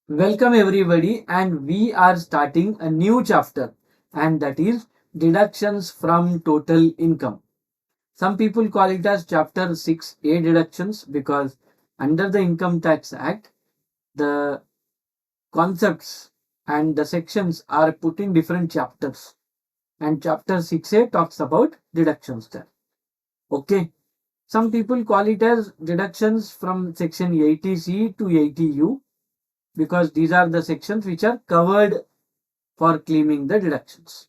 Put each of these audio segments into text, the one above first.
Welcome everybody, and we are starting a new chapter, and that is deductions from total income. Some people call it as chapter 6A deductions because under the Income Tax Act the concepts and the sections are put in different chapters, and chapter 6A talks about deductions there. Okay, some people call it as deductions from section 80C to 80U because these are the sections which are covered for claiming the deductions.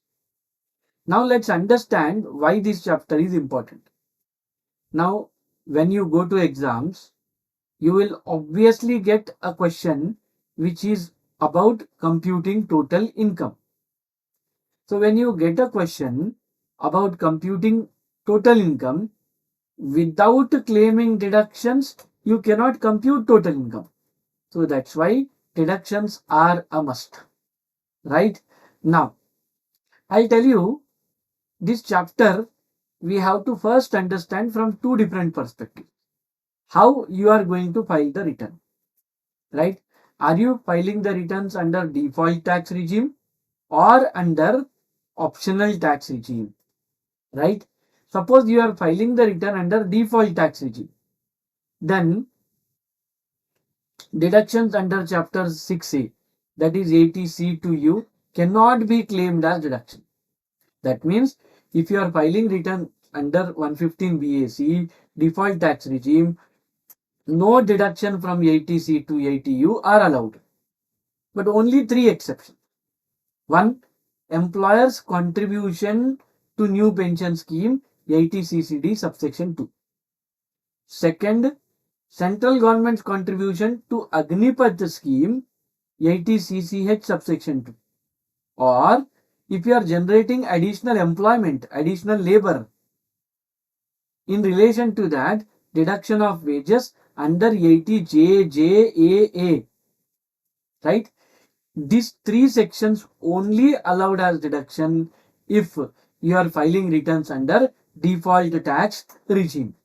Now let's understand why this chapter is important. Now, when you go to exams, you will obviously get a question which is about computing total income. So when you get a question about computing total income without claiming deductions, you cannot compute total income. So that's why deductions are a must. Right? Now, I'll tell you this chapter we have to first understand from two different perspectives. How you are going to file the return, right? Are you filing the returns under default tax regime or under optional tax regime, right? Suppose you are filing the return under default tax regime, then deductions under chapter 6A, that is 80C to U, cannot be claimed as deduction. That means if you are filing return under 115 BAC default tax regime, no deduction from 80C to 80U are allowed, but only three exceptions. One, employer's contribution to new pension scheme 80CCD subsection 2. Second, central government's contribution to Agnipath scheme 80CCH subsection 2. Or if you are generating additional employment, additional labor, in relation to that, deduction of wages under 80JJAA, right? These three sections only allowed as deduction if you are filing returns under default tax regime.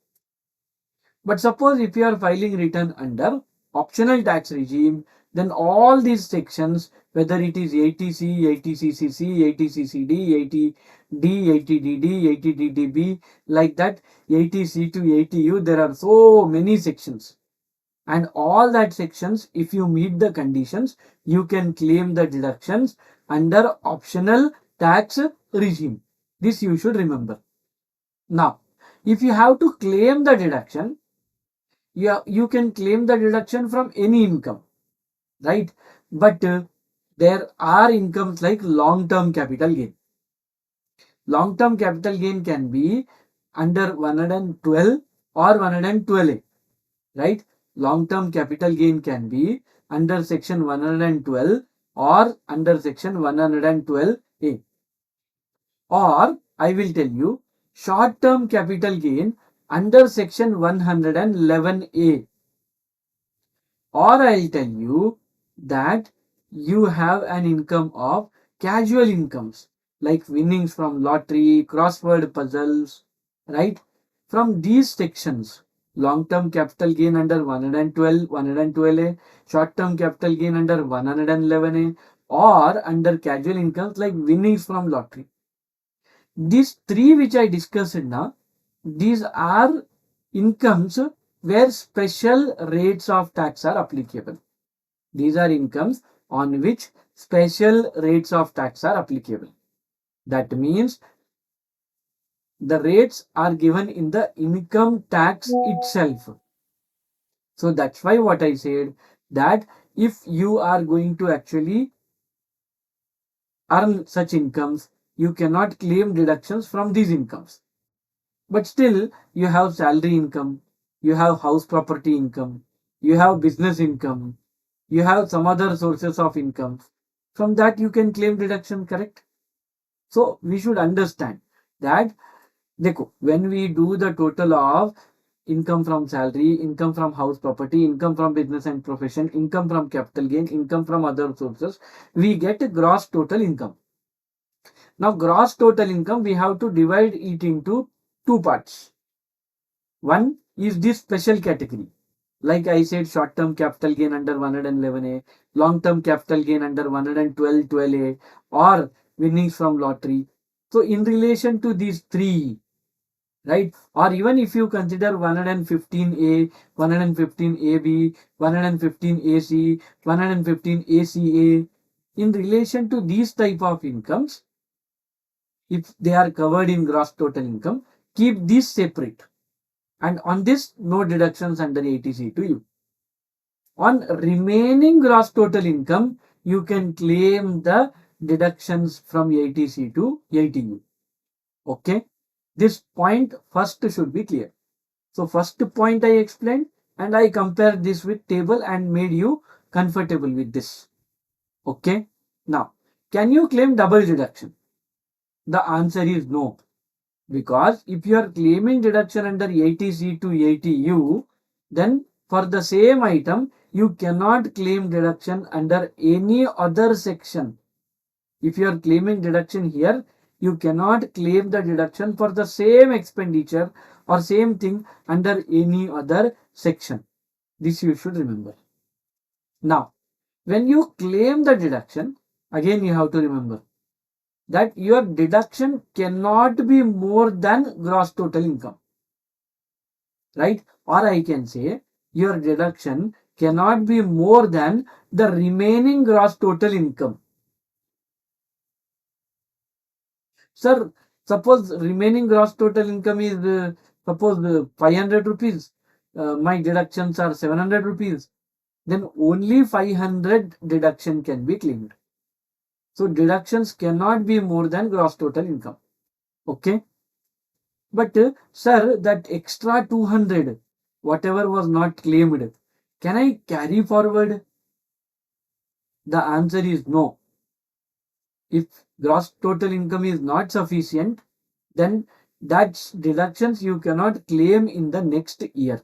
But suppose if you are filing return under optional tax regime, then all these sections, whether it is 80C, 80CCC, 80CCD, 80D, 80DD, 80DDB, like that, 80C to 80U, there are so many sections. And all that sections, if you meet the conditions, you can claim the deductions under optional tax regime. This you should remember. Now, if you have to claim the deduction, you can claim the deduction from any income, right? But there are incomes like long-term capital gain. Long-term capital gain can be under 112 or 112A, right? Long-term capital gain can be under section 112 or under section 112A. Or I will tell you short-term capital gain under section 111A. Or I'll tell you that you have an income of casual incomes like winnings from lottery, crossword puzzles, right? From these sections, long-term capital gain under 112, 112A, short-term capital gain under 111A, or under casual incomes like winnings from lottery. These three which I discussed now, these are incomes where special rates of tax are applicable. These are incomes on which special rates of tax are applicable. That means the rates are given in the income tax itself. So that's why what I said, that if you are going to actually earn such incomes, you cannot claim deductions from these incomes. But still, you have salary income, you have house property income, you have business income, you have some other sources of income. From that, you can claim deduction, correct? So, we should understand that when we do the total of income from salary, income from house property, income from business and profession, income from capital gain, income from other sources, we get a gross total income. Now, gross total income, we have to divide it into two parts. One is this special category. Like I said, short-term capital gain under 111A, long-term capital gain under 112A, or winnings from lottery. So in relation to these three, right? Or even if you consider 115A, 115AB, 115AC, 115ACA, in relation to these type of incomes, if they are covered in gross total income, keep this separate. And on this, no deductions under 80C to you. On remaining gross total income, you can claim the deductions from 80C to 80U. Okay? This point first should be clear. So first point I explained, and I compared this with table and made you comfortable with this. Okay? Now, can you claim double deduction? The answer is no. Because if you are claiming deduction under 80C to 80U, then for the same item, you cannot claim deduction under any other section. If you are claiming deduction here, you cannot claim the deduction for the same expenditure or same thing under any other section. This you should remember. Now, when you claim the deduction, again you have to remember that your deduction cannot be more than gross total income. Right? Or I can say your deduction cannot be more than the remaining gross total income. Sir, suppose remaining gross total income is suppose 500 rupees. My deductions are 700 rupees. Then only 500 deduction can be claimed. So deductions cannot be more than gross total income. Okay. But sir, that extra 200, whatever was not claimed, can I carry forward? The answer is no. If gross total income is not sufficient, then that deductions you cannot claim in the next year.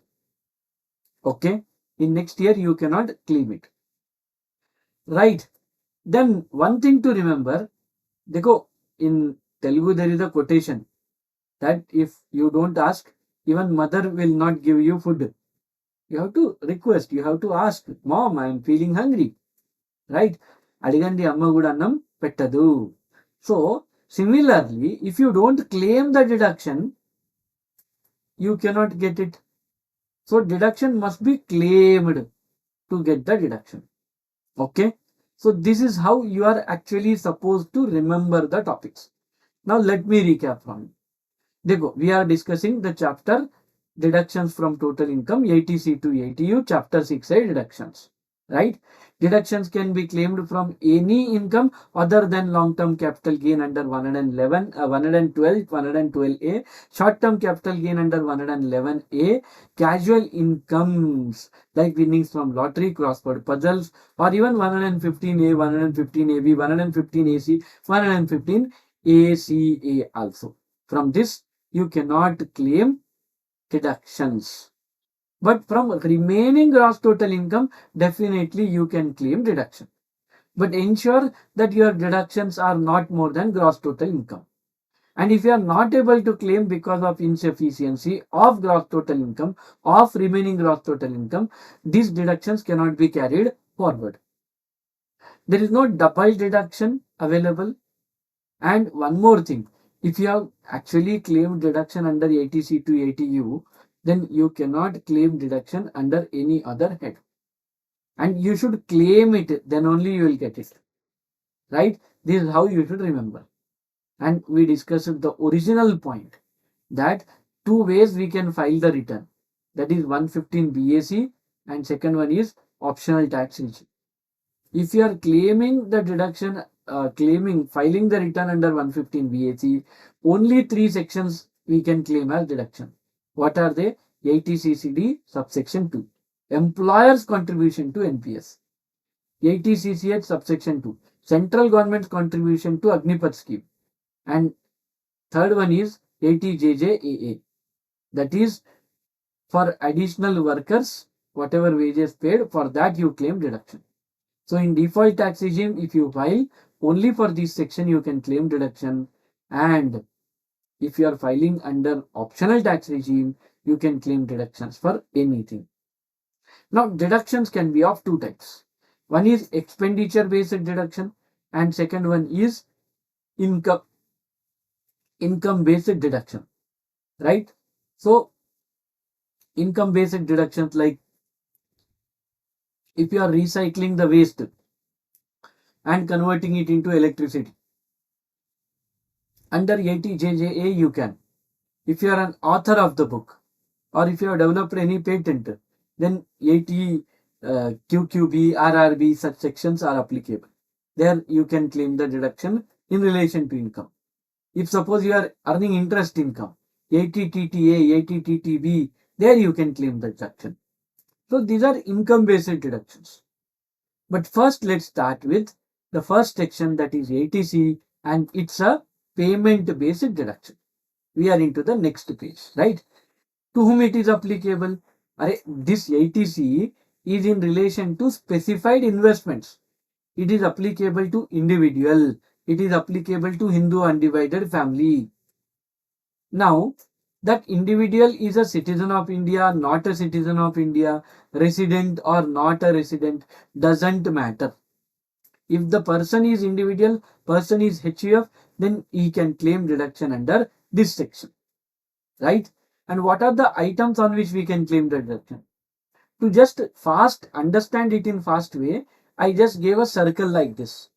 Okay? In next year you cannot claim it. Right? Then one thing to remember, dekho, in Telugu there is a quotation that if you don't ask, even mother will not give you food. You have to request, you have to ask, Mom, I am feeling hungry. Right? Adigandi amma kuda annam pettadu. So, similarly, if you don't claim the deduction, you cannot get it. So, deduction must be claimed to get the deduction. Okay? So, this is how you are actually supposed to remember the topics. Now, let me recap from you. Dekho, we are discussing the chapter deductions from total income 80C to 80U, chapter 6A deductions. Right? Deductions can be claimed from any income other than long-term capital gain under 111, 112, 112A, short-term capital gain under 111A, casual incomes like winnings from lottery, crossword puzzles, or even 115A, 115AB, 115AC, 115ACA also. From this, you cannot claim deductions. But from remaining gross total income, definitely you can claim deduction. But ensure that your deductions are not more than gross total income. And if you are not able to claim because of insufficiency of gross total income, of remaining gross total income, these deductions cannot be carried forward. There is no double deduction available. And one more thing, if you have actually claimed deduction under 80C to 80U, then you cannot claim deduction under any other head. And you should claim it, then only you will get it. Right? This is how you should remember. And we discussed the original point that two ways we can file the return. That is 115 BAC and second one is optional tax regime. If you are claiming the deduction, filing the return under 115 BAC, only three sections we can claim as deduction. What are they? 80CCD subsection 2. Employer's contribution to NPS. 80CCH subsection 2. Central government's contribution to Agnipath scheme. And third one is 80JJAA. That is for additional workers, whatever wages paid, for that you claim deduction. So in default tax regime, if you file only for this section, you can claim deduction. And if you are filing under optional tax regime, you can claim deductions for anything. Now, deductions can be of two types. One is expenditure based deduction, and second one is income based deduction, right? So, income based deductions, like if you are recycling the waste and converting it into electricity, under 80JJA you can. If you are an author of the book, or if you have developed any patent, then 80 QQB, RRB, such sections are applicable. There you can claim the deduction in relation to income. If suppose you are earning interest income, 80 TTA, 80 TTB, there you can claim the deduction. So these are income based deductions. But first let's start with the first section, that is 80C, and it's a payment based deduction. We are into the next page, right? To whom it is applicable? This 80C is in relation to specified investments. It is applicable to individual. It is applicable to Hindu undivided family. Now, that individual is a citizen of India, not a citizen of India, resident or not a resident, doesn't matter. If the person is individual, person is HUF, then he can claim deduction under this section, right? And what are the items on which we can claim the deduction? To just fast understand it in fast way, I just gave a circle like this,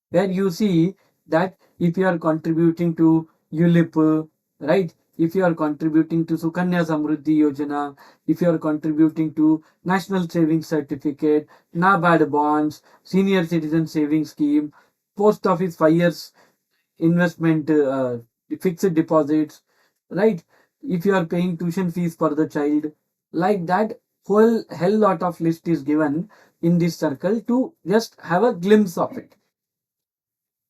where you see that if you are contributing to ULIP, right? If you are contributing to Sukanya Samruddhi Yojana, if you are contributing to National Savings Certificate, NABARD bonds, Senior Citizen Savings Scheme, Post Office 5 years investment, fixed deposits, right? If you are paying tuition fees for the child, like that, whole hell lot of list is given in this circle to just have a glimpse of it.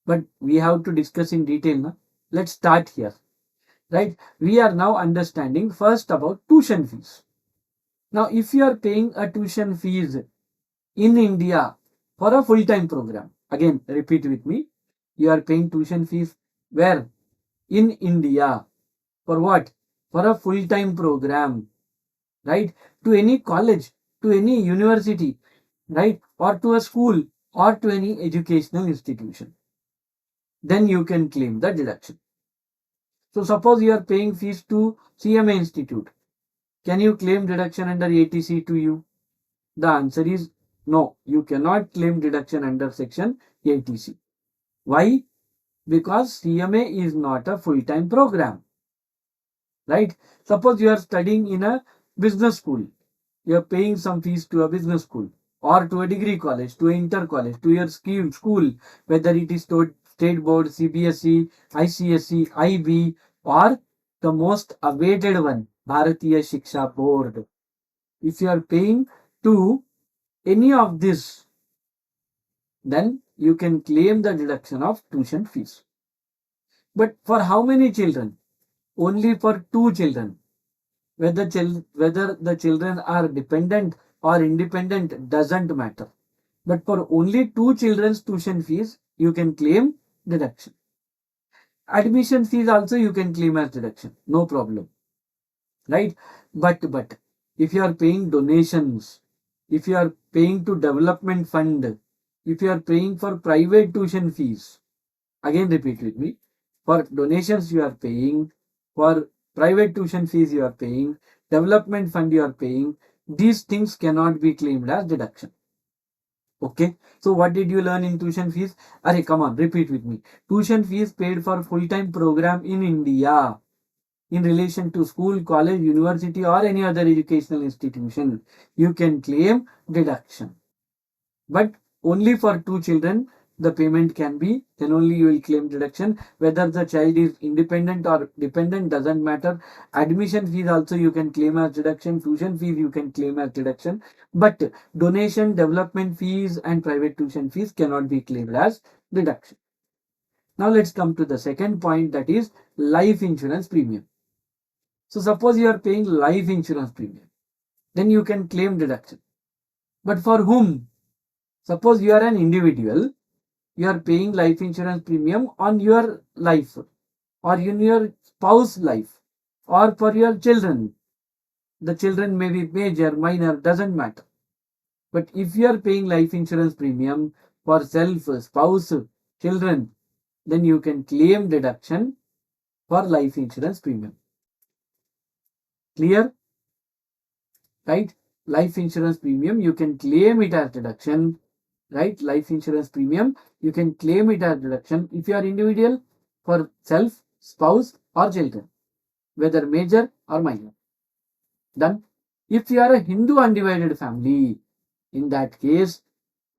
But we have to discuss in detail now. Let's start here, right? We are now understanding first about tuition fees. Now, if you are paying a tuition fees in India for a full-time program, again, repeat with me, you are paying tuition fees where? In India. For what? For a full-time program, right? To any college, to any university, right? Or to a school, or to any educational institution. Then you can claim the deduction. So suppose you are paying fees to CMA Institute. Can you claim deduction under 80C to you? The answer is no. You cannot claim deduction under section 80C. Why? Because CMA is not a full-time program, right? Suppose you are studying in a business school. You are paying some fees to a business school, or to a degree college, to an inter college, to your school, whether it is to state board, CBSE, ICSE, IB, or the most awaited one, Bharatiya Shiksha Board. If you are paying to any of this, then you can claim the deduction of tuition fees. But for how many children? Only for 2 children. Whether the children are dependent or independent doesn't matter. But for only 2 children's tuition fees, you can claim deduction. Admission fees also you can claim as deduction, no problem, right? But if you are paying donations, if you are paying to development fund, if you are paying for private tuition fees, again repeat with me, for donations you are paying, for private tuition fees you are paying, development fund you are paying, these things cannot be claimed as deduction. Okay, so what did you learn in tuition fees? Arey, come on, repeat with me. Tuition fees paid for full-time program in India in relation to school, college, university, or any other educational institution, you can claim deduction. But only for 2 children, the payment can be, then only you will claim deduction. Whether the child is independent or dependent doesn't matter. Admission fees also you can claim as deduction. Tuition fees you can claim as deduction. But donation, development fees, and private tuition fees cannot be claimed as deduction. Now let's come to the second point, that is life insurance premium. So suppose you are paying life insurance premium, then you can claim deduction. But for whom? Suppose you are an individual, you are paying life insurance premium on your life, or in your spouse life, or for your children. The children may be major, minor, doesn't matter. But if you are paying life insurance premium for self, spouse, children, then you can claim deduction for life insurance premium. Clear? Right? Life insurance premium, you can claim it as deduction. Right? Life insurance premium, you can claim it as deduction if you are individual, for self, spouse or children, whether major or minor. Done. If you are a Hindu undivided family, in that case,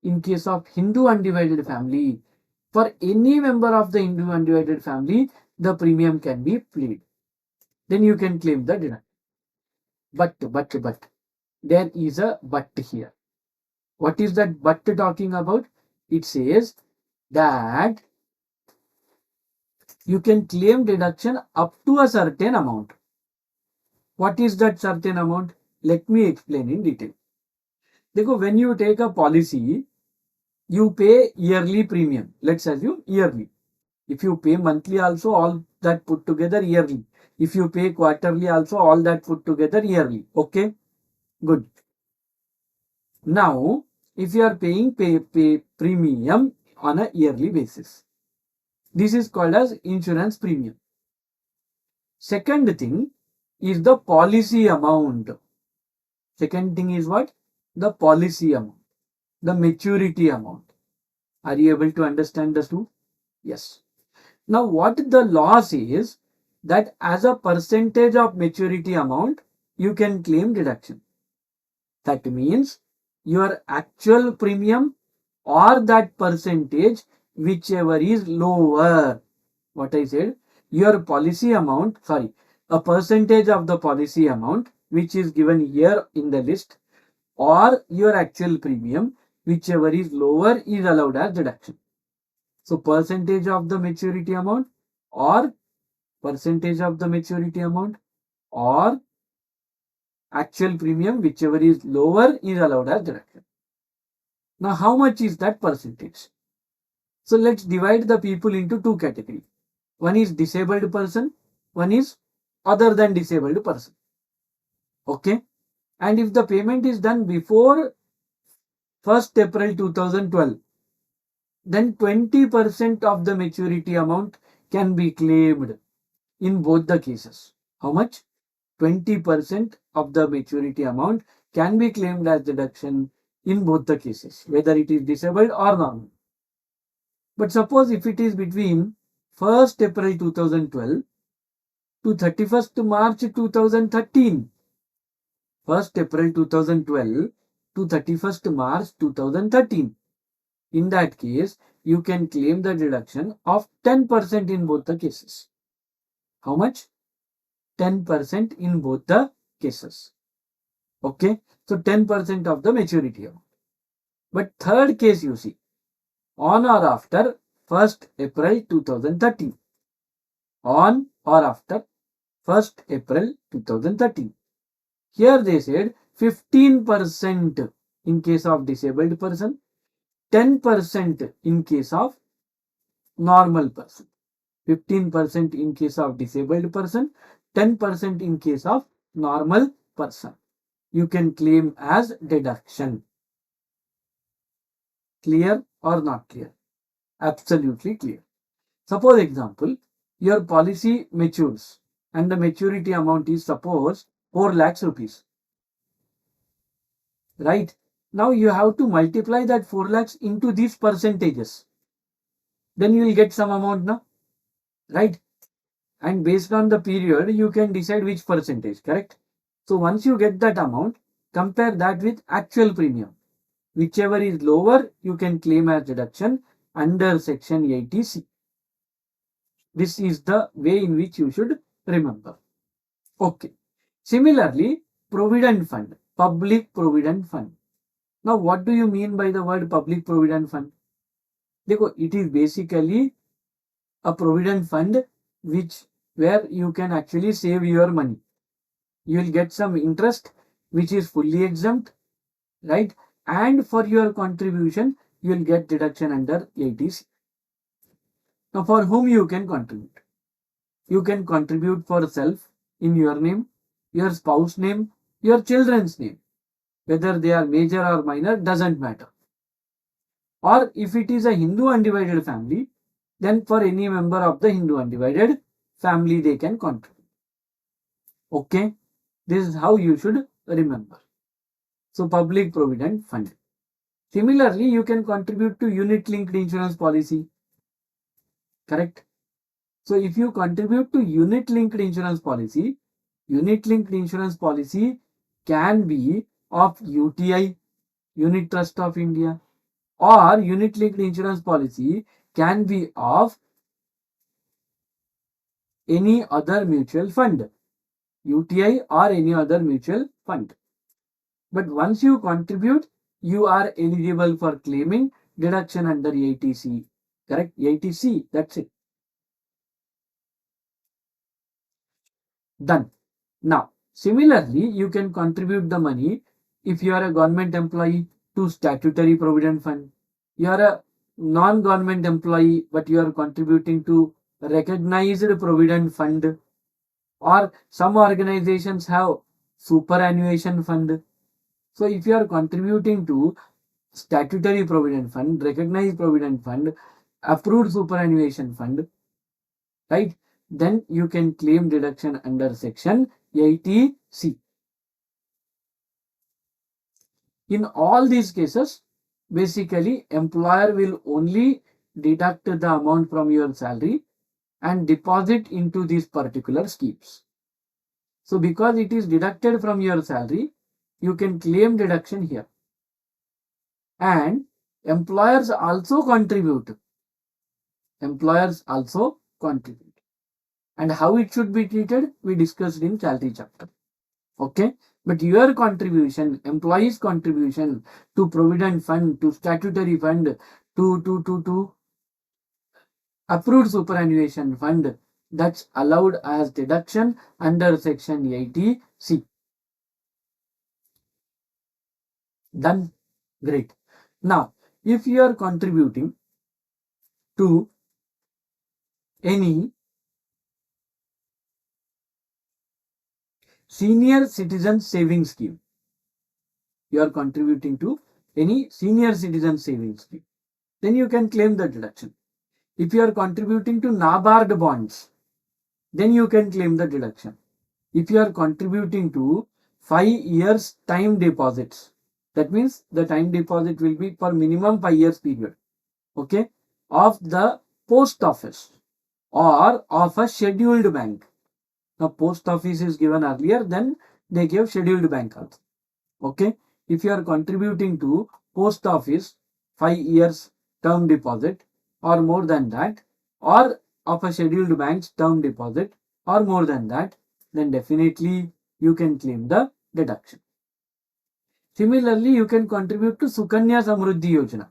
in case of Hindu undivided family, for any member of the Hindu undivided family, the premium can be paid. Then you can claim the deduction. But, there is a but here. What is that but talking about? It says that you can claim deduction up to a certain amount. What is that certain amount? Let me explain in detail. देखो, when you take a policy, you pay yearly premium. Let's assume yearly. If you pay monthly also, all that put together yearly. If you pay quarterly also, all that put together yearly. Okay, good. Now, if you are paying premium on a yearly basis, this is called as insurance premium. Second thing is the policy amount. Second thing is what? The policy amount, the maturity amount. Are you able to understand the two? Yes. Now, what the law says, that as a percentage of maturity amount, you can claim deduction. That means your actual premium or that percentage, whichever is lower. What I said, your policy amount, a percentage of the policy amount, which is given here in the list, or your actual premium, whichever is lower, is allowed as deduction. So percentage of the maturity amount or percentage of the maturity amount or actual premium, whichever is lower, is allowed as deduction. Now, how much is that percentage? So let's divide the people into two categories. One is disabled person, one is other than disabled person. Okay. And if the payment is done before 1st April 2012, then 20% of the maturity amount can be claimed in both the cases. How much? 20% of the maturity amount can be claimed as deduction in both the cases, whether it is disabled or normal. But suppose if it is between 1st April 2012 to 31st March 2013, 1st April 2012 to 31st March 2013, in that case, you can claim the deduction of 10% in both the cases. How much? 10% in both the cases. Okay. So 10% of the maturity amount. But third case you see, on or after 1st April 2013. On or after 1st April 2013. Here they said 15% in case of disabled person, 10% in case of normal person. 15% in case of disabled person, 10% in case of normal person. You can claim as deduction. Clear or not clear? Absolutely clear. Suppose example, your policy matures and the maturity amount is suppose 4 lakhs rupees. Right? Now you have to multiply that 4 lakhs into these percentages. Then you will get some amount now. Right? And based on the period, you can decide which percentage, correct? So once you get that amount, compare that with actual premium. Whichever is lower, you can claim as deduction under section 80C. This is the way in which you should remember. Okay. Similarly, provident fund, public provident fund. Now, what do you mean by the word public provident fund? It is basically a provident fund where you can actually save your money. You will get some interest which is fully exempt, right? And for your contribution, you will get deduction under 80C. Now, for whom you can contribute? You can contribute for self in your name, your spouse name, your children's name. whether they are major or minor doesn't matter. Or if it is a Hindu undivided family, then for any member of the Hindu undivided family they can contribute. Okay, this is how you should remember. So public provident fund. Similarly, you can contribute to unit linked insurance policy. Correct? So if you contribute to unit linked insurance policy can be of UTI, Unit Trust of India, or unit linked insurance policy can be of any other mutual fund, UTI or any other mutual fund. But once you contribute, you are eligible for claiming deduction under 80C. Correct? 80C, that's it. Done. Now, similarly, you can contribute the money if you are a government employee to statutory provident fund. You are a non-government employee, but you are contributing to recognized provident fund, or some organizations have superannuation fund. So if you are contributing to statutory provident fund, recognized provident fund, approved superannuation fund, right, then you can claim deduction under section 80C. In all these cases, basically employer will only deduct the amount from your salary and deposit into these particular schemes. So because it is deducted from your salary, you can claim deduction here. And employers also contribute. Employers also contribute. And how it should be treated, we discussed in salary chapter. Okay, but your contribution, employees' contribution to provident fund, to statutory fund, to approved superannuation fund, that's allowed as deduction under section 80C. Done. Great. Now, if you are contributing to any senior citizen savings scheme, you are contributing to any senior citizen savings scheme, then you can claim the deduction. If you are contributing to NABARD bonds, then you can claim the deduction. If you are contributing to 5 years time deposits, that means the time deposit will be for minimum 5 years period, okay, of the post office or of a scheduled bank. Now post office is given earlier, then they gave scheduled bank also. Okay, if you are contributing to post office 5 years term deposit or more than that, or of a scheduled bank's term deposit or more than that, then definitely you can claim the deduction. Similarly, you can contribute to Sukanya Samruddhi Yojana.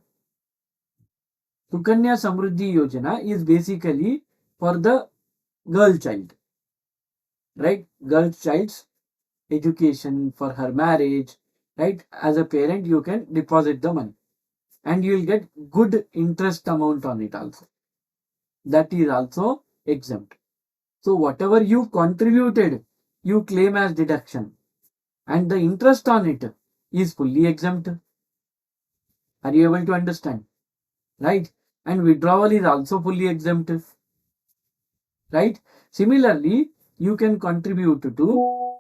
Sukanya Samruddhi Yojana is basically for the girl child, right? Girl child's education, for her marriage, right? As a parent, you can deposit the money and you will get good interest amount on it also. That is also exempt. So whatever you contributed, you claim as deduction, and the interest on it is fully exempt. Are you able to understand? Right? And withdrawal is also fully exempt. Right? Similarly, you can contribute to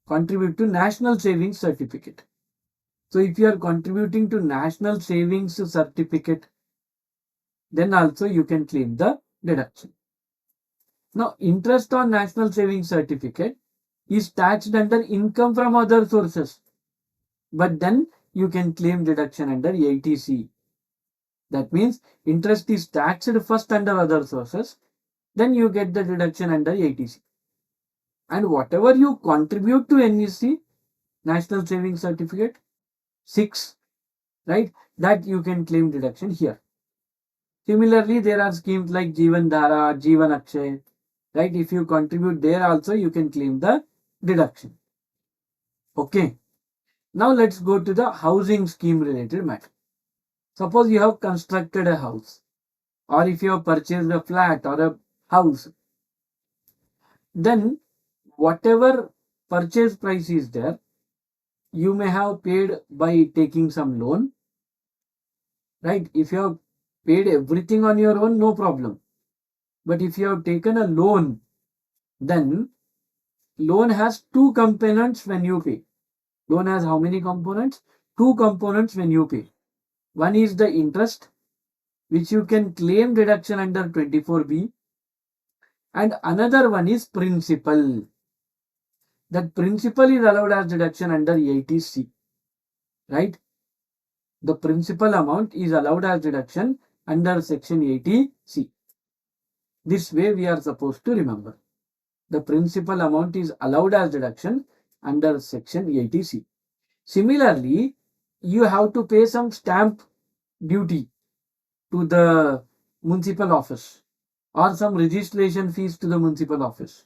National Savings Certificate. So if you are contributing to National Savings Certificate, then also you can claim the deduction. Now, interest on National Savings Certificate is taxed under income from other sources, but then you can claim deduction under 80C. That means interest is taxed first under other sources, then you get the deduction under 80C. And whatever you contribute to NSC, National Savings Certificate, 6, right, that you can claim deduction here. Similarly, there are schemes like Jeevan Dhara, Jeevan Akshay, right? If you contribute there also, you can claim the deduction. Okay. Now let's go to the housing scheme related matter. Suppose you have constructed a house, or if you have purchased a flat or a house, then whatever purchase price is there, you may have paid by taking some loan, right? If you have paid everything on your own, no problem. But if you have taken a loan, then loan has two components when you pay. Loan has how many components? Two components when you pay. One is the interest, which you can claim deduction under 24B, and another one is principal. That principal is allowed as deduction under 80C, right? The principal amount is allowed as deduction under section 80C. This way we are supposed to remember. The principal amount is allowed as deduction under section 80C. Similarly, you have to pay some stamp duty to the municipal office or some registration fees to the municipal office.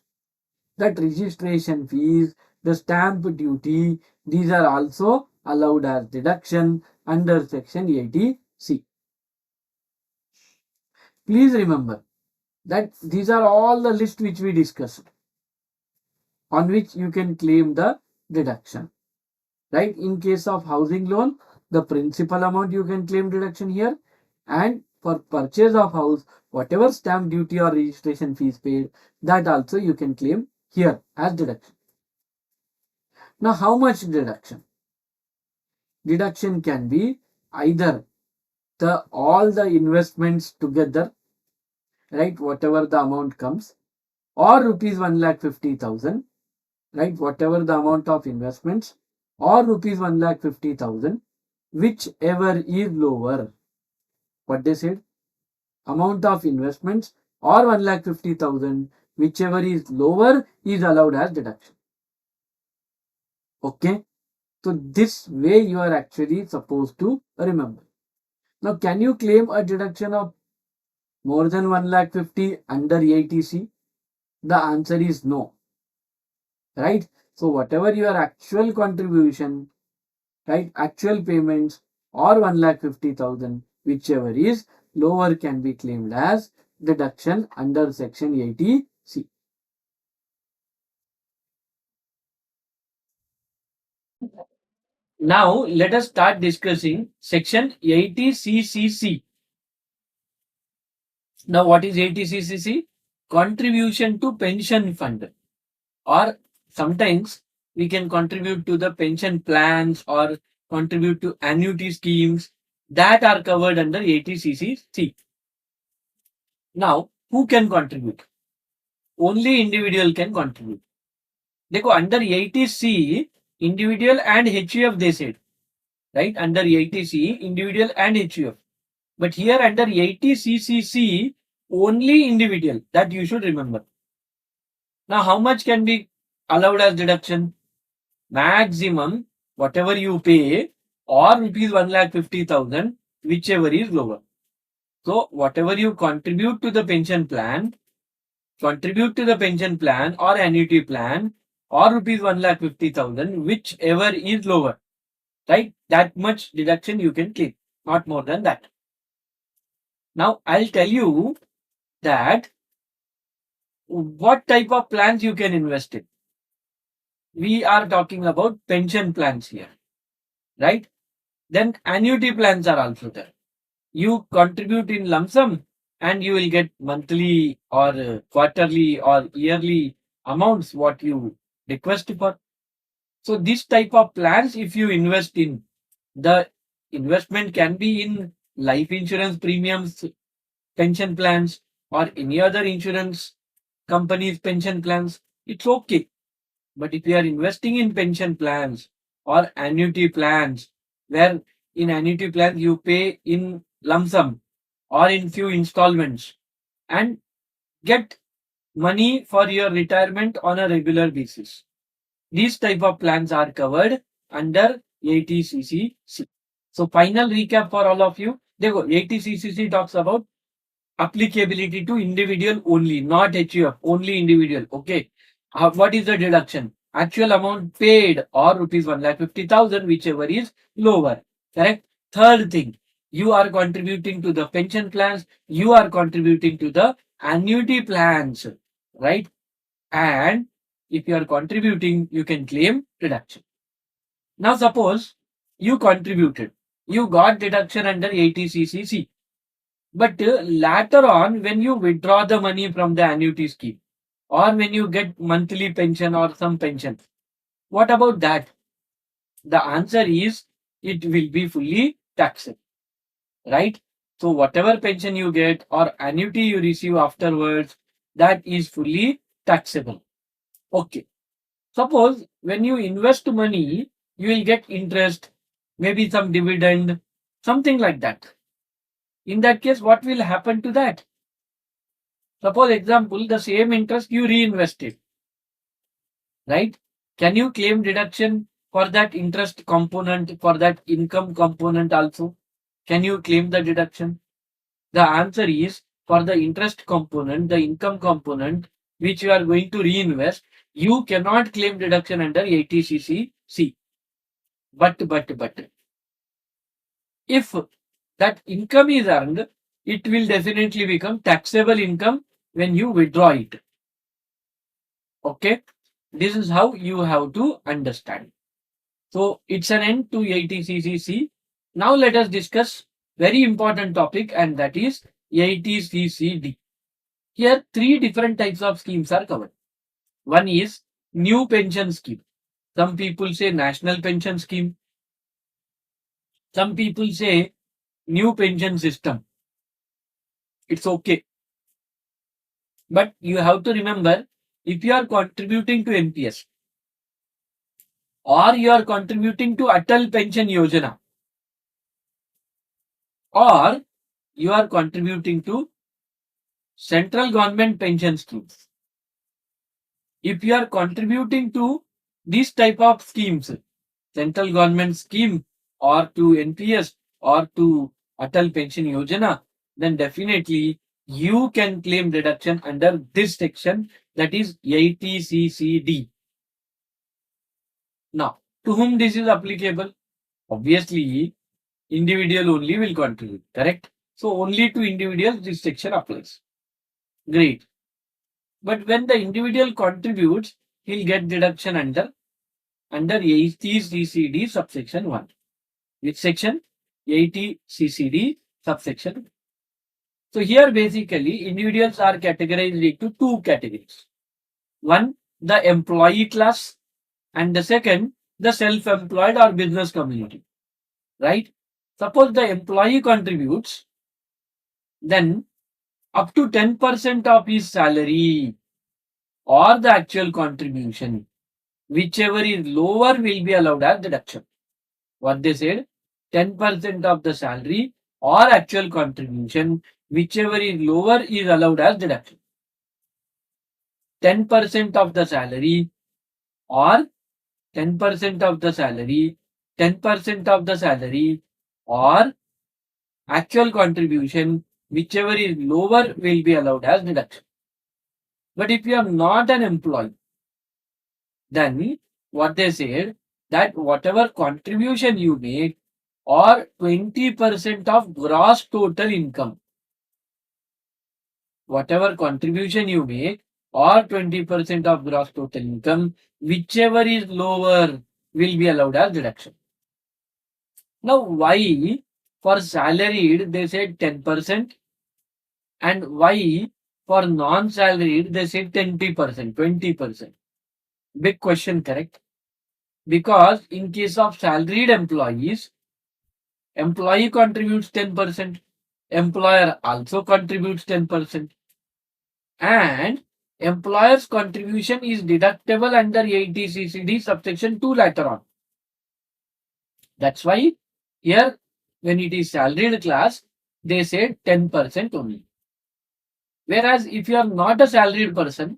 That registration fees, the stamp duty, these are also allowed as deduction under section 80C. Please remember that these are all the list which we discussed on which you can claim the deduction. Right? In case of housing loan, the principal amount you can claim deduction here, and for purchase of house, whatever stamp duty or registration fees paid, that also you can claim here as deduction. Now, how much deduction? Deduction can be either all the investments together, right? Whatever the amount comes, or rupees 1,50,000, right? Whatever the amount of investments, or rupees 1,50,000, whichever is lower. What they said? Amount of investments or 1,50,000, whichever is lower is allowed as deduction. Okay. So this way you are actually supposed to remember. Now, can you claim a deduction of more than 1,50,000 under 80C? The answer is no. Right? So whatever your actual contribution, right, actual payments or 1,50,000, whichever is lower, can be claimed as deduction under section 80C. Now let us start discussing section 80CCC. Now what is 80CCC? Contribution to pension fund, or sometimes we can contribute to the pension plans or contribute to annuity schemes that are covered under 80CCC. Now, who can contribute? Only individual can contribute. देखो under 80C, individual and HUF they said, right? Under 80C, individual and HUF. But here under 80CCC, only individual. That you should remember. Now, how much can be allowed as deduction? Maximum, whatever you pay, or rupees 1,50,000, whichever is lower. So, whatever you contribute to the pension plan or annuity plan, or rupees 1,50,000, whichever is lower, right? That much deduction you can claim, not more than that. Now, I'll tell you that what type of plans you can invest in. We are talking about pension plans here, right? Then annuity plans are also there. You contribute in lump sum and you will get monthly or quarterly or yearly amounts what you request for. So this type of plans, if you invest in, the investment can be in life insurance premiums, pension plans, or any other insurance companies pension plans, it's okay. But if you are investing in pension plans or annuity plans, where in annuity plans you pay in lump sum or in few installments and get money for your retirement on a regular basis, these type of plans are covered under 80CCC. So final recap for all of you. देखो 80CCC talks about applicability to individual only, not HUF, only individual. Okay. What is the deduction? Actual amount paid or rupees 1,50,000, whichever is lower. Correct. Third thing, you are contributing to the pension plans, you are contributing to the annuity plans, right? And if you are contributing, you can claim deduction. Now suppose you contributed, you got deduction under 80CCC. But later on, when you withdraw the money from the annuity scheme, or when you get monthly pension or some pension, what about that? The answer is it will be fully taxable, right? So whatever pension you get or annuity you receive afterwards, that is fully taxable. Okay. Suppose when you invest money, you will get interest, maybe some dividend, something like that. In that case, what will happen to that? Suppose example, the same interest you reinvested, right? Can you claim deduction for that interest component, for that income component also? Can you claim the deduction? The answer is for the interest component, the income component, which you are going to reinvest, you cannot claim deduction under 80CCC. But, if that income is earned, it will definitely become taxable income when you withdraw it. Okay, this is how you have to understand. So it's an end to 80CCC. Now let us discuss very important topic, and that is 80CCD. Here three different types of schemes are covered. One is new pension scheme. Some people say national pension scheme. Some people say new pension system. It's okay. But you have to remember, if you are contributing to NPS or you are contributing to Atal Pension Yojana or you are contributing to central government pension schemes, if you are contributing to these type of schemes, central government scheme or to NPS or to Atal Pension Yojana, then definitely you can claim deduction under this section, that is 80CCD. Now, to whom this is applicable? Obviously, individual only will contribute, correct? So only to individuals this section applies. Great. But when the individual contributes, he'll get deduction under 80CCD subsection 1. Which section? 80CCD subsection 1. So here basically individuals are categorized into two categories. One, the employee class, and the second, the self-employed or business community. Right? Suppose the employee contributes, then up to 10% of his salary or the actual contribution, whichever is lower, will be allowed as deduction. What they said, 10% of the salary or actual contribution, whichever is lower, is allowed as deduction. 10% of the salary or 10% of the salary, 10% of the salary or actual contribution, whichever is lower, will be allowed as deduction. But if you are not an employee, then what they said, that whatever contribution you make or 20% of gross total income, whatever contribution you make or 20% of gross total income, whichever is lower, will be allowed as deduction. Now, why for salaried they said 10% and why for non-salaried they said 20%? Big question, correct? Because in case of salaried employees, employee contributes 10%, employer also contributes 10%, and employer's contribution is deductible under 80CCD subsection 2 later on. That's why here when it is salaried class, they said 10% only. Whereas if you are not a salaried person,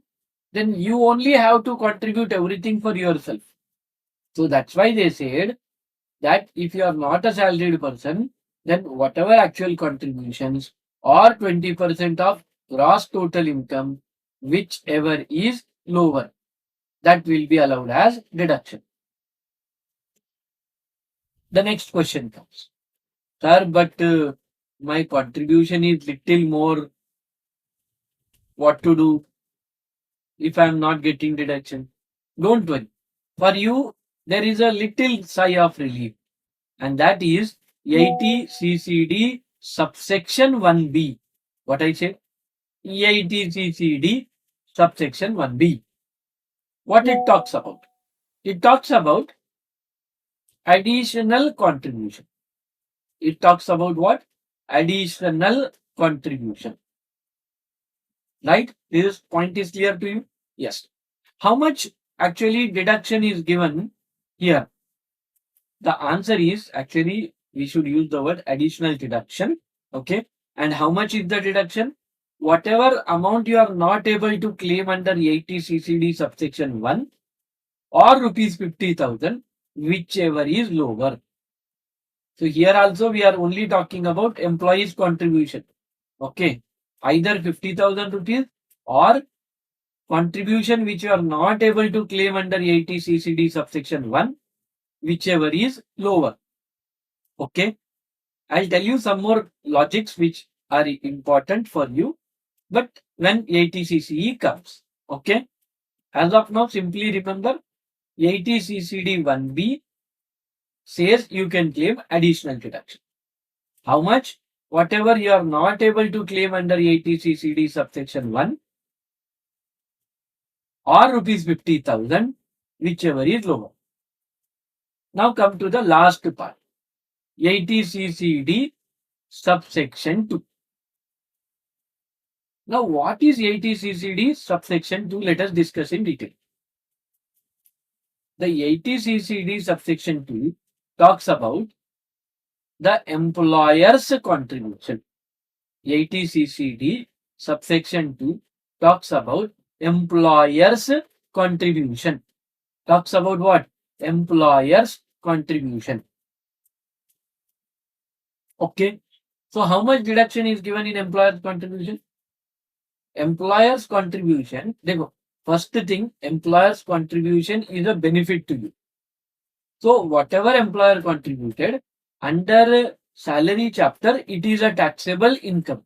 then you only have to contribute everything for yourself. So that's why they said that if you are not a salaried person, then whatever actual contributions or 20% of gross total income, whichever is lower, that will be allowed as deduction. The next question comes, sir, but my contribution is little more. What to do if I am not getting deduction? Don't worry. For you, there is a little sigh of relief, and that is 80 CCD subsection 1B. What I said? 80 CCD subsection 1B. What it talks about? It talks about additional contribution. It talks about what? Additional contribution. Right? This point is clear to you? Yes. How much actually deduction is given here? The answer is actually we should use the word additional deduction. Okay. And how much is the deduction? Whatever amount you are not able to claim under 80 CCD subsection 1 or rupees 50,000, whichever is lower. So here also we are only talking about employees contribution. Okay. Either 50,000 rupees or contribution which you are not able to claim under 80 CCD subsection 1, whichever is lower. Okay. I'll tell you some more logics which are important for you, but when 80 CCE comes. Okay. As of now, simply remember 80 CCD 1B says you can claim additional deduction. How much? Whatever you are not able to claim under 80 CCD subsection 1 or rupees 50,000, whichever is lower. Now come to the last part. 80 CCD subsection 2. Now what is 80 CCD subsection 2? Let us discuss in detail. The 80 CCD subsection 2 talks about the employer's contribution. 80 CCD subsection 2 talks about employer's contribution. Talks about what? Employer's contribution. Okay. So how much deduction is given in employer's contribution? Employer's contribution, first thing, employer's contribution is a benefit to you. So whatever employer contributed under salary chapter, it is a taxable income.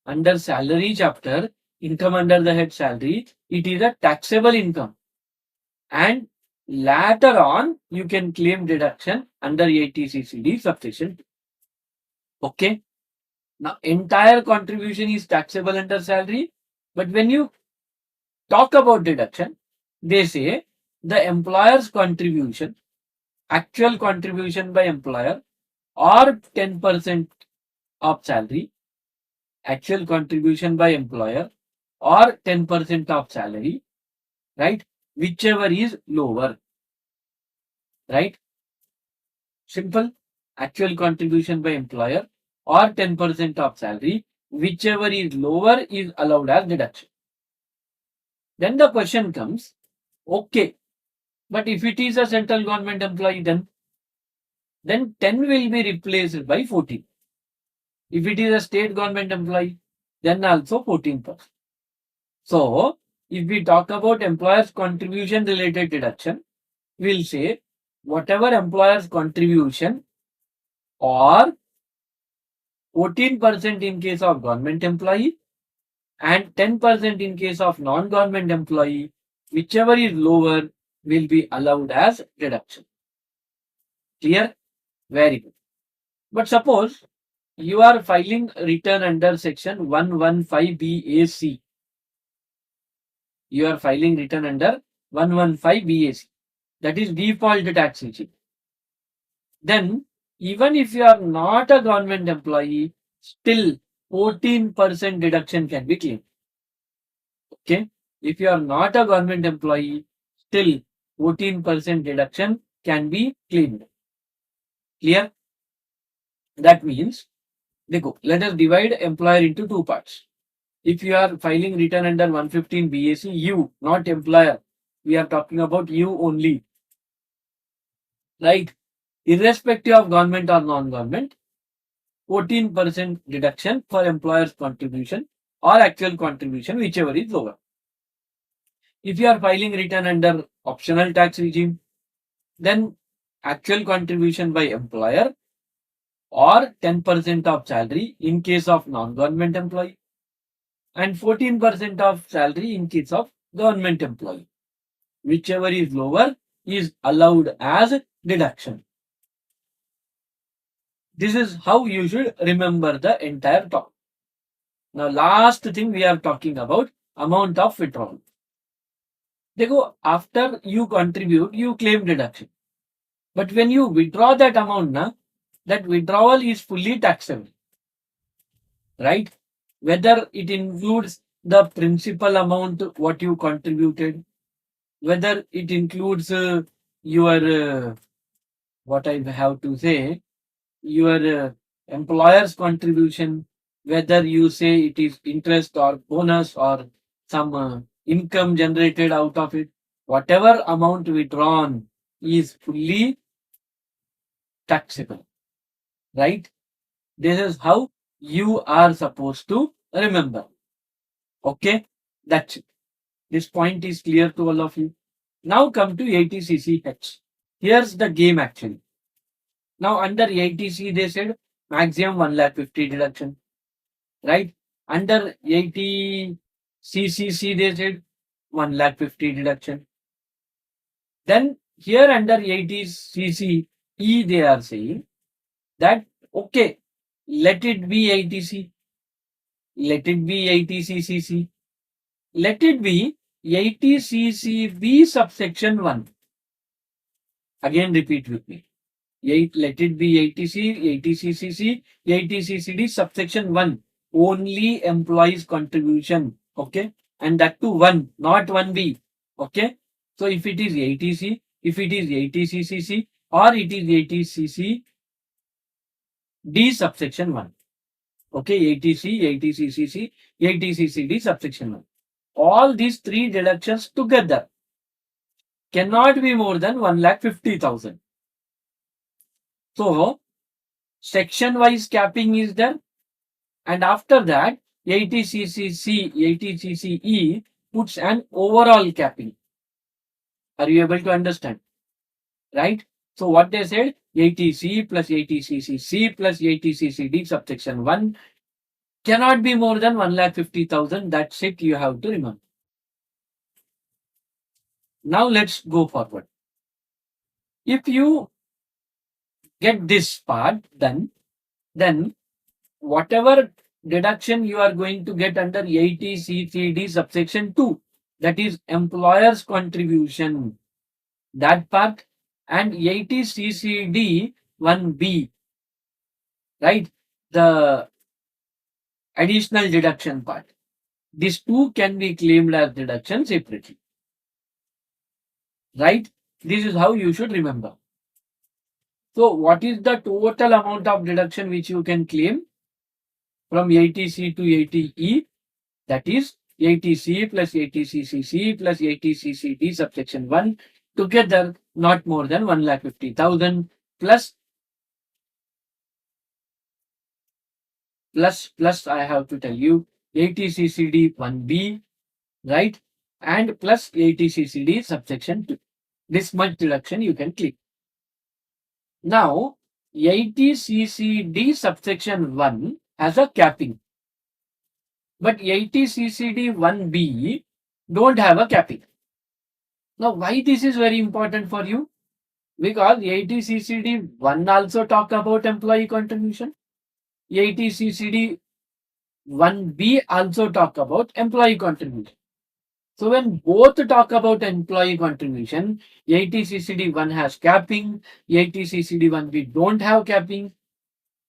Under salary chapter, income under the head salary, it is a taxable income. And later on, you can claim deduction under 80 CCD subsection 2. Okay. Now, entire contribution is taxable under salary. But when you talk about deduction, they say the employer's contribution, actual contribution by employer, or 10% of salary, actual contribution by employer, or 10% of salary, right? Whichever is lower, right? Simple. Actual contribution by employer or 10% of salary, whichever is lower is allowed as deduction. Then the question comes, okay, but if it is a central government employee, then 10 will be replaced by 14. If it is a state government employee, then also 14%. So, if we talk about employer's contribution related deduction, we'll say whatever employer's contribution or 14% in case of government employee and 10% in case of non-government employee, whichever is lower will be allowed as deduction. Clear? Very good. But suppose you are filing return under section 115BAC. You are filing return under 115BAC. That is default tax regime. Then even if you are not a government employee, still 14% deduction can be claimed. Okay. If you are not a government employee, still 14% deduction can be claimed. Clear? That means, let us divide employer into two parts. If you are filing return under 115 BAC, you, not employer, we are talking about you only. Right? Irrespective of government or non-government, 14% deduction for employer's contribution or actual contribution, whichever is lower. If you are filing return under optional tax regime, then actual contribution by employer or 10% of salary in case of non-government employee and 14% of salary in case of government employee. Whichever is lower is allowed as deduction. This is how you should remember the entire talk. Now, last thing we are talking about amount of withdrawal. देखो, after you contribute, you claim deduction. But when you withdraw that amount, that withdrawal is fully taxable, right? Whether it includes the principal amount what you contributed, whether it includes your what I have to say, your employer's contribution, whether you say it is interest or bonus or some income generated out of it, whatever amount withdrawn is fully taxable, right? This is how you are supposed to remember. Okay, that's it. This point is clear to all of you. Now come to 80cc. Here's the game actually. Now under 80C they said maximum 1,50,000 deduction, right? Under 80CCC they said 1,50,000 deduction. Then here under 80CCE they are saying that okay, let it be 80C, let it be 80CCC, let it be 80CCB subsection 1. Again repeat with me. Let it be 80C, 80CCC, 80CCD subsection 1. Only employees contribution. Okay. And that to 1, not 1B. Okay. So if it is 80C, if it is 80CCC or it is 80CC D subsection 1. Okay. 80C, 80CCC, 80CCD subsection 1. All these three deductions together cannot be more than 1,50,000. So section wise capping is there, and after that 80CCC, 80CCE puts an overall capping. Are you able to understand? Right? So what they said, 80C plus 80CCC plus 80CCD subsection 1 cannot be more than 1,50,000. That's it, you have to remember. Now let's go forward. If you get this part done, then whatever deduction you are going to get under 80CCD subsection 2, that is employer's contribution, that part, and 80CCD 1B, right, the additional deduction part. These two can be claimed as deduction separately, right? This is how you should remember. So what is the total amount of deduction which you can claim from 80C to 80E? That is 80C plus 80CCC plus 80CCD subsection 1 together not more than 1,50,000 plus I have to tell you 80CCD 1B, right, and plus 80CCD subsection 2. This much deduction you can claim. Now 80CCD subsection 1 has a capping, but 80CCD 1B don't have a capping. Now why this is very important for you? Because 80CCD 1 also talk about employee contribution, 80CCD 1B also talk about employee contribution. So when both talk about employee contribution, 80CCD 1 has capping, 80CCD 1B don't have capping,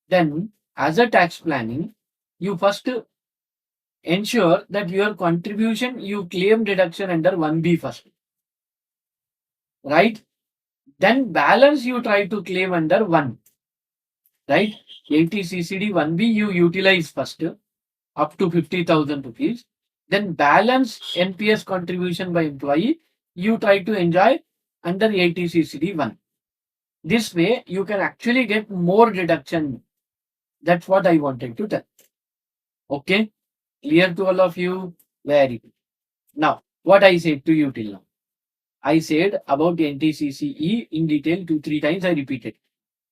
then as a tax planning, you first ensure that your contribution you claim deduction under 1B first, right? Then balance you try to claim under 1, right? 80CCD 1B you utilize first up to 50,000 rupees. Then balance NPS contribution by employee you try to enjoy under 80CCD 1. This way you can actually get more deduction. That's what I wanted to tell. Okay, clear to all of you? Very good. Now, what I said to you till now? I said about NTCCE in detail 2-3 times I repeated.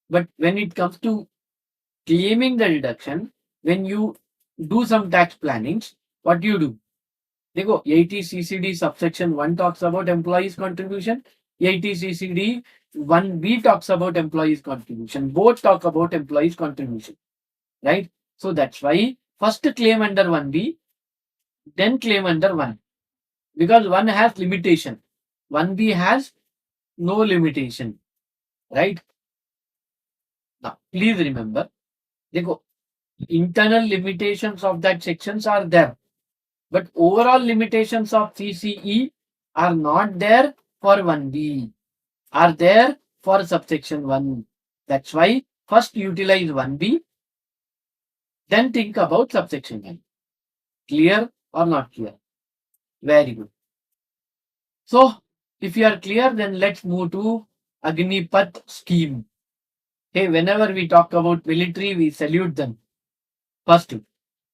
But when it comes to claiming the deduction, when you do some tax plannings, what do you do? They go 80CCD subsection 1 talks about employees contribution, 80CCD 1B talks about employees contribution. Both talk about employees contribution, right? So that's why first claim under 1B, then claim under 1, because 1 has limitation, 1B has no limitation, right? Now please remember, देखो, internal limitations of that sections are there, but overall limitations of CCE are not there for 1B, are there for subsection 1. That's why first utilize 1B, then think about subsection 1. Clear or not clear? Very good. So, if you are clear, then let's move to Agnipath scheme. Hey, whenever we talk about military, we salute them. First,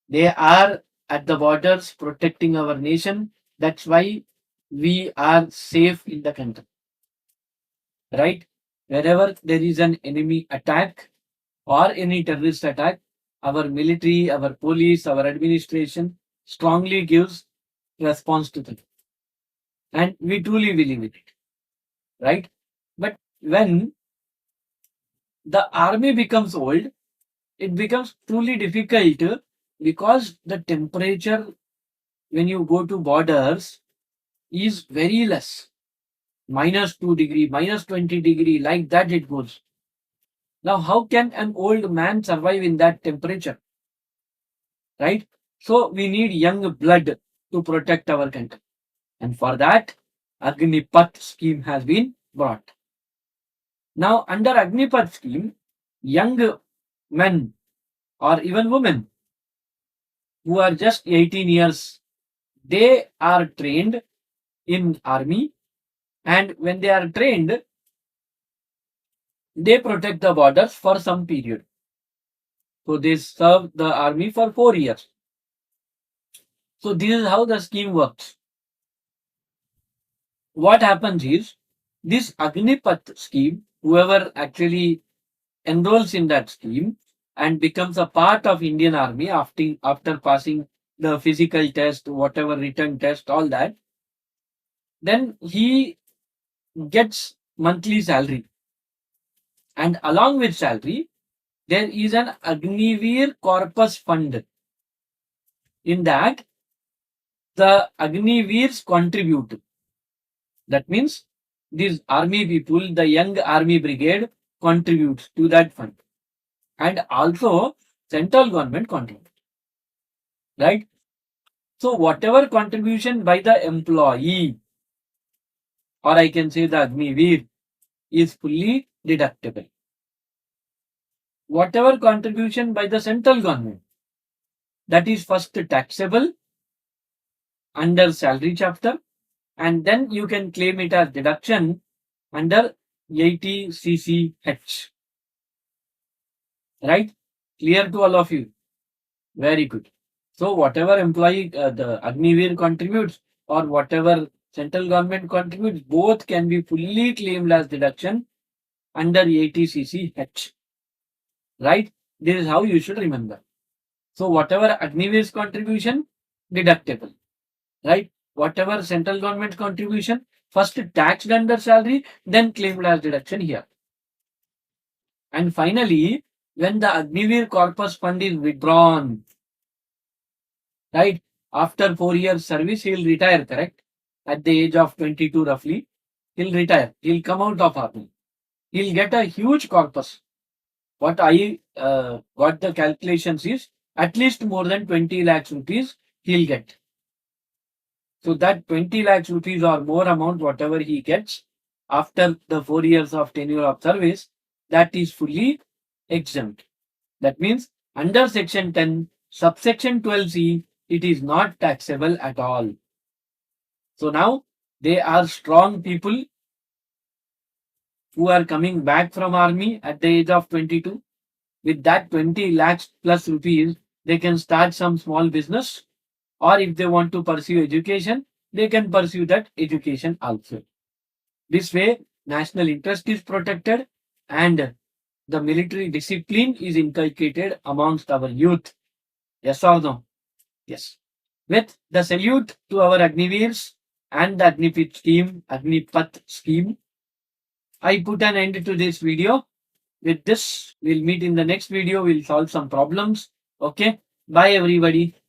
they are at the borders protecting our nation. That's why we are safe in the country, right? Wherever there is an enemy attack or any terrorist attack, our military, our police, our administration strongly gives response to them. And we truly believe in it, right? But when the army becomes old, it becomes truly difficult because the temperature when you go to borders is very less. -2 degree, -20 degree, like that it goes. Now, how can an old man survive in that temperature? Right? So, we need young blood to protect our country. And for that, Agnipath scheme has been brought. Now, under Agnipath scheme, young men or even women who are just 18 years, they are trained in army, and when they are trained, they protect the borders for some period. So they serve the army for 4 years. So this is how the scheme works. What happens is, this Agnipath scheme, whoever actually enrolls in that scheme and becomes a part of Indian Army after passing the physical test, whatever written test, all that, then he gets monthly salary. And along with salary, there is an Agniveer Corpus Fund. In that, the Agniveers contribute. That means these army people, the young army brigade, contributes to that fund. And also, central government contributes. Right? So, whatever contribution by the employee, or I can say the Agniveer, is fully deductible. Whatever contribution by the central government, that is first taxable under salary chapter, and then you can claim it as deduction under 80CCH. Right? Clear to all of you? Very good. So whatever employee the Agniveer contributes or whatever central government contributes, both can be fully claimed as deduction under 80CCH. Right? This is how you should remember. So whatever Agniveer's contribution, deductible. Right? Whatever central government contribution, first taxed under salary, then claimed as deduction here. And finally, when the Agniveer Corpus Fund is withdrawn, right, after 4 years service, he'll retire, correct? At the age of 22, roughly, he'll retire. He'll come out of army. He'll get a huge corpus. What I got the calculations is at least more than 20 lakhs rupees he'll get. So that 20 lakhs rupees or more amount, whatever he gets after the 4 years of tenure of service, that is fully exempt. That means under section 10, subsection 12C, it is not taxable at all. So now they are strong people who are coming back from army at the age of 22. With that 20 lakhs plus rupees, they can start some small business, or if they want to pursue education, they can pursue that education also. This way, national interest is protected and the military discipline is inculcated amongst our youth. Yes or no? Yes. With the salute to our Agniveers and the Agnipath scheme, I put an end to this video. With this, we'll meet in the next video. We'll solve some problems. Okay. Bye, everybody.